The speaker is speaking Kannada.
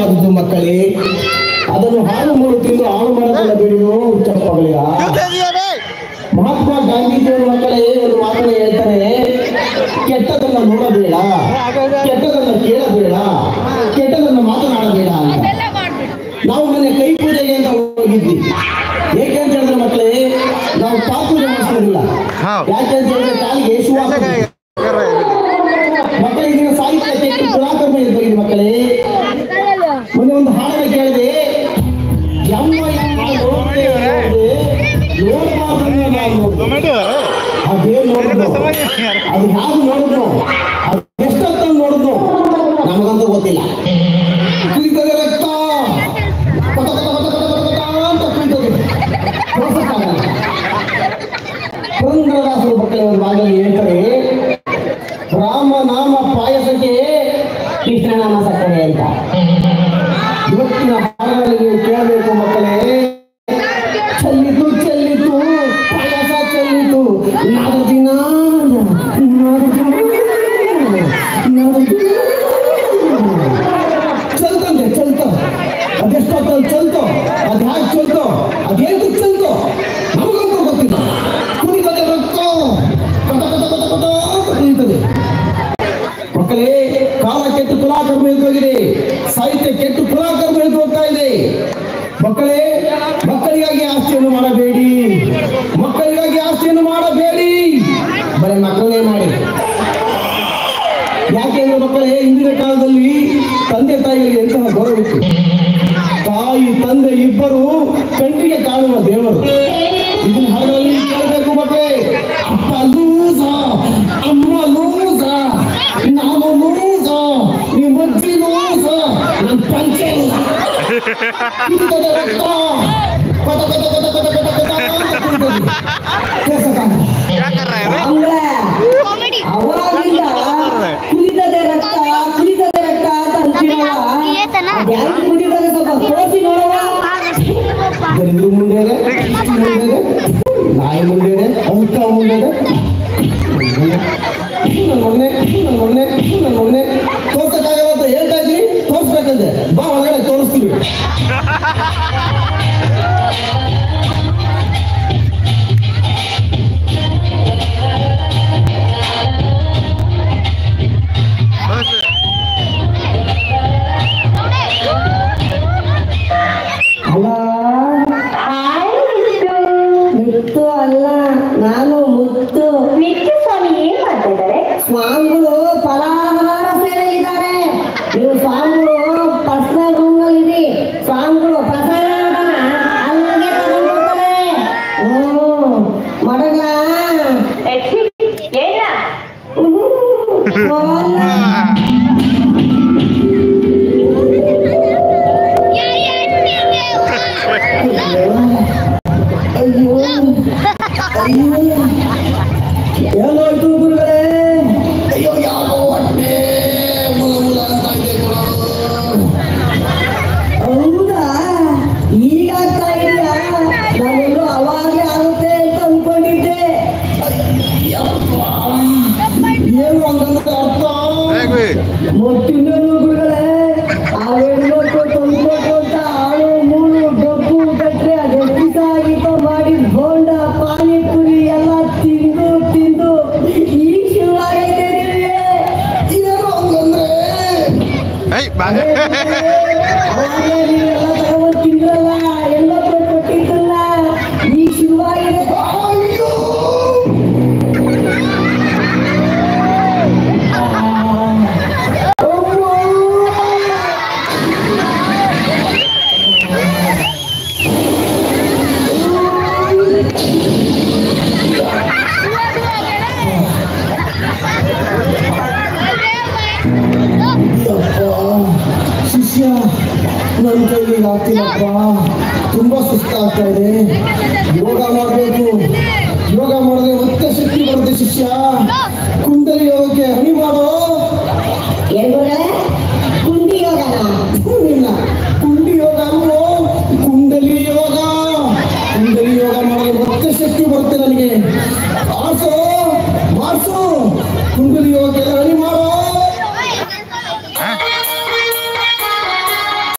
ಆದದ್ದು ಮಕ್ಕಳೇ, ಅದನ್ನು ಹಾಳು ಮಾಡು ತಿಂದು ಹಾಳು ಮಾಡಬೇಡಿರೋ ಚಪ್ಪಗಳಿಗ. ಮಹಾತ್ಮ ಗಾಂಧೀಜಿಯವರು ಮಕ್ಕಳೇ ಒಂದು ಮಾತನ್ನು ಹೇಳ್ತಾರೆ, ಕೆಟ್ಟದನ್ನ ನೋಡಬೇಡ, ಕೆಟ್ಟದನ್ನ ಕೇಳಬೇಡ, ಕೆಟ್ಟದನ್ನ ಮಾತನಾಡಬೇಡ ಅಂತ. ನಾವು ಮೊನ್ನೆ ಕೈ ಪೂಜೆಗೆ ಅಂತ ಹೋಗಿದ್ವಿ. ಏಕೆ ಅಂತ ಹೇಳಿದ್ರೆ ಮಕ್ಕಳೇ, ನಾವು ಪಾಪೂಜೆ ಮಾಡಿಸೋದಿಲ್ಲ. ಯಾಕೆ ಅಂತ ಹೇಳಿದ್ರೆ ಕಾಲಿಗೆ ಶುಭ ಮಕ್ಕಳಿಗೆ ಸಾಹಿತ್ಯಕ್ಕೆ ಪುರಾಕರ್ಮ ಇರ್ಬೇಕು ಮಕ್ಕಳೇ. ಮೊನ್ನೆ ಒಂದು ಹಾಡನ್ನು ಕೇಳಿದೆ, ಯಮ್ಮ ಅದೇ ನೋಡಿದ್ರು, ಅದು ಯಾರು ನೋಡಿದ್ರು, ಅದು ಎಷ್ಟೊತ್ತ ನೋಡಿದ್ರು ನಮಗಂತೂ ಗೊತ್ತಿಲ್ಲ. ಕುಳಿತದೆ ರಕ್ತ ಅಂತ ಕುಳಿತದೆ. ಪುರಂದರದಾಸರು ಮಕ್ಕಳ ಒಂದು ಭಾಗದಲ್ಲಿ ಹೇಳ್ತಾರೆ, ರಾಮನಾಮ ಪಾಯಸಕ್ಕೆ ಕೃಷ್ಣನಾಮ ಸಕ್ಕರೆ ಅಂತ. ಇವತ್ತಿನ ಹಾಡಲ್ಲಿ ನೀವು ಕೇಳಬೇಕು ಮಕ್ಕಳೇ, ಚೆಲ್ಲಿತು ಚೆಲ್ಲಿತು ಪಾಯಸ ಚೆಲ್ಲಿತು, ನಾಡಿನ ಚಲ್ತಂತೆ ಚಲ್ತೋ, ಅದೆಷ್ಟೊತ್ತಲ್ಲಿ ಚಲ್ತೋ, ಅದು ಹ್ಯಾಕ್ ಚಲ್ತೋ, ಅದೇನು ಚಲ್ತೋ ನಮಗಂತೂ ಗೊತ್ತಿಲ್ಲ. ಕುಡಿತದೆ ರಕ್ತ ಕುಡಿತದೆ ಮಕ್ಕಳೇ. ಕಾಲ ಕೆಟ್ಟು ತುಲಾಕರ್ಮ ಹೋಗಿದೆ, ಸಾಹಿತ್ಯ ಕೆಟ್ಟು ತುಲಾಕರ್ಮ ಹೋಗ್ತಾ ಇದೆ ಮಕ್ಕಳೇ. ಮಕ್ಕಳಿಗಾಗಿ ಆಸ್ತಿಯನ್ನು ಮಾಡಬೇಡಿ, ಮಕ್ಕಳಿಗಾಗಿ ಆಸ್ತಿಯನ್ನು ಮಾಡಬೇಡಿ, ಬರೀ ಮಕ್ಕಳನ್ನೇ ಮಾಡಿ. ಯಾಕೆಂದ್ರೆ ಮಕ್ಕಳೇ, ಹಿಂದಿನ ಕಾಲದಲ್ಲಿ ತಂದೆ ತಾಯಿಗಳಿಗೆ ಎಂತಹ ಗೌರವ ಇತ್ತು. ತಾಯಿ ತಂದೆ ಇಬ್ಬರು ಕಣ್ಣಿಗೆ ಕಾಣುವ ದೇವರು. ಇದನ್ನ ಹಾಗಾಗಿ ಕೇಳಬೇಕು ಮಕ್ಕಳೇ. ಅಪ್ಪ ಲೂಸ, ಅಮ್ಮ ಲೂಸ, ನಾನು ಲೂಸ, ನಿಮ್ಮ ಅಜ್ಜಿ ಲೂಸ, ನನ್ನ ಪಂಚೆ ಅವಾಗಿಂದ ಕುಡಿತದೆ ರಕ್ತ ಕುಡಿತದೆ ರಕ್ತ ಅಂತ ಅಂತೀರಲ್ಲ, ಕುಡಿತದೆ ಸ್ವಲ್ಪ ತೋರಿಸಿ ನೋಡವ. ಗಂಡು ಮುಂಡೆದೆ, ನಾಯಿ ಮುಂಡೆದೆ, ಅಂಕ ಮುಂಡೆದೆ, ಮೊನ್ನೆ ತೋರ್ಸಕ್ಕಾಗಲ್ಲ ಅಂತ ಹೇಳ್ತಾ ಇದ್ವಿ, ತೋರಿಸ್ಬೇಕಂತೆ. ಬಾ ಒಳಗಡೆ ತೋರಿಸ್ತೀವಿ. ಮುತ್ತು ಅಲ್ಲ, ನಾನು ಮುತ್ತು. ಸ್ವಾಮಿ ಏನ್ ಮಾಡ್ತಾ ಇದ್ದಾರೆ? ಸ್ವಾಮಿಗಳು ಫಲಾಹಾರ ಸೇವೆ ಇದ್ದಾರೆ. ನೀವು ಸ್ವಾಮಿಗಳು ಪರ್ಸನಲ್ ರೂಮ್ ನಲ್ಲಿ ಇರಿ. ಸ್ವಾಮಿಗಳು ಪ್ರಸಾದ ಅಲ್ಲಿಗೆ ತಗೊಂಡ್ಬರ್ತಾರೆ. ಮಡಗ ಏನಾಯ್ತು ಗುರುಗಳೇ? ಅಯ್ಯೋ ಯಾವ ಹೊಟ್ಟೆ ಹೌದಾ, ಈಗ ಆಗ್ತಾ ಇದೆಯಾ? ನಾನೆಲ್ಲೋ ಅವಾಗೇ ಆಗುತ್ತೆ ಅಂತ ಅನ್ಕೊಂಡಿದ್ದೆ. ಏನು ಹಂಗಂತ ಅರ್ಥ? ಮತ್ತಿನ್ನೇನು ಗುರುಗಳೇ, ಆ ಹೆಣ್ಮಕ್ಳು ತಂದ್ಕೊಟ್ಟು ಅಂತ ಆಳು ಮೂಳು ಡಬ್ಬು ಕಟ್ರೆ ಅದೆಷ್ಟು ಸಾಗಿತ ಮಾಡಿ ಬೋಂಡ ಪಾನಿಪುರಿ ಎಲ್ಲ ತಿಂದು ತಿಂದು ಈಗ ಶುರುವಾಗೈತೆ. ಏನು ಹಂಗಂದ್ರೆ ಅವಾಗೇ ನೀವೆಲ್ಲ ತಗೊಂಡು ತಿಂದ್ರಲ್ಲ, ಹೆಣ್ಮಕ್ಳು ಕೊಟ್ಟಿದ್ದಲ್ಲ, ಈಗ ಶುರುವಾಗಿದೆ. ಶಿಷ್ಯ, ನನ್ನ ಕೈಗೆ ಆಗ್ತಿಲ್ಲಪ್ಪ, ತುಂಬಾ ಸುಸ್ತಾಗ್ತಾ ಇದೆ. ಯೋಗ ಮಾಡಬೇಕು, ಯೋಗ ಮಾಡಿದ್ರೆ ಮತ್ತೆ ಶಕ್ತಿ ಬರುತ್ತೆ ಶಿಷ್ಯ. ಕುಂಡಲಿ ಯೋಗಕ್ಕೆ ಹಣಿ ಮಾಡೋ. ಏನ್